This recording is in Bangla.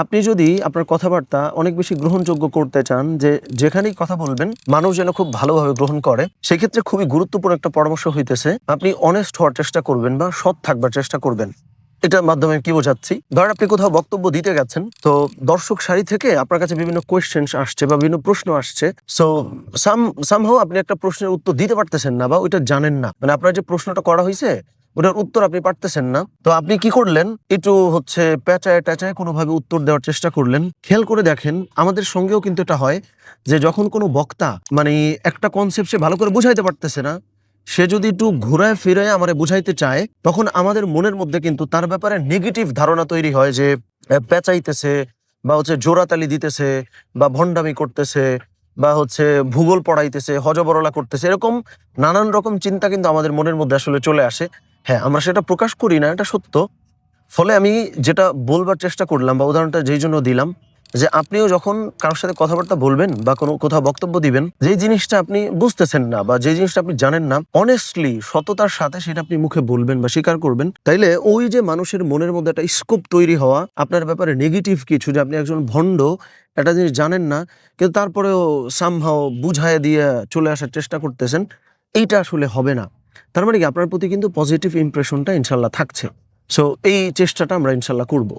আপনি যদি আপনার কথাবার্তা অনেক বেশি গ্রহণযোগ্য করতে চান, যে যেখানেই কথা বলবেন মানুষ যেন খুব ভালোভাবে গ্রহণ করে, সেক্ষেত্রে খুবই গুরুত্বপূর্ণ একটা পরামর্শ হইতেছে আপনি অনেস্ট হওয়ার চেষ্টা করবেন বা সৎ থাকবার চেষ্টা করবেন। এটার মাধ্যমে কি বোঝাচ্ছি, ধরেন আপনি কোথাও বক্তব্য দিতে গেছেন, তো দর্শক সারি থেকে আপনার কাছে বিভিন্ন কোয়েশ্চেন আসছে বা বিভিন্ন প্রশ্ন আসছে। সো সামহাও আপনি একটা প্রশ্নের উত্তর দিতে পারতেছেন না বা ওইটা জানেন না, মানে আপনার যে প্রশ্নটা করা হয়েছে ওটার উত্তর আপনি পারতেছেন না। তো আপনি কি করলেন, একটু পেঁচায় টেচায় কোনোভাবে উত্তর দেওয়ার চেষ্টা করলেন। খেয়াল করে দেখেন, আমাদের সঙ্গেও কিন্তু এটা হয় যে যখন কোনো বক্তা মানে একটা কনসেপ্ট সে ভালো করে বুঝাইতে পারতেছে না, সে যদি একটু ঘুরায় ফিরায় আমারে বুঝাইতে চায়, তখন আমাদের মনের মধ্যে কিন্তু তার ব্যাপারে নেগেটিভ ধারণা তৈরি হয় যে পেঁচাইতেছে বা জোরাতালি দিতেছে বা ভণ্ডামি করতেছে বা ভূগোল পড়াইতেছে, হজবরলা করতেছে, এরকম নানান রকম চিন্তা কিন্তু আমাদের মনের মধ্যে আসলে চলে আসে। হ্যাঁ, আমরা সেটা প্রকাশ করি না, এটা সত্য। ফলে আমি যেটা বলবার চেষ্টা করলাম বা উদাহরণটা যেই জন্য দিলাম, যে আপনিও যখন কারোর সাথে কথাবার্তা বলবেন বা কোথাও বক্তব্য দিবেন, যে জিনিসটা আপনি বুঝতেছেন না বা যে জিনিসটা আপনি জানেন না, অনেস্টলি সততার সাথে সেটা আপনি মুখে বলবেন বা স্বীকার করবেন। তাইলে ওই যে মানুষের মনের মধ্যে একটা স্কোপ তৈরি হওয়া আপনার ব্যাপারে নেগেটিভ কিছু, যে আপনি একজন ভণ্ড, একটা জিনিস জানেন না কিন্তু তারপরেও সামহাও বুঝায় দিয়ে চলে আসার চেষ্টা করতেছেন, এইটা আসলে হবে না। তার মানে কি আপনার প্রতি কিন্তু পজিটিভ ইমপ্রেশনটা ইনশাল্লাহ থাকছে। সো এই চেষ্টাটা আমরা ইনশাল্লাহ করব।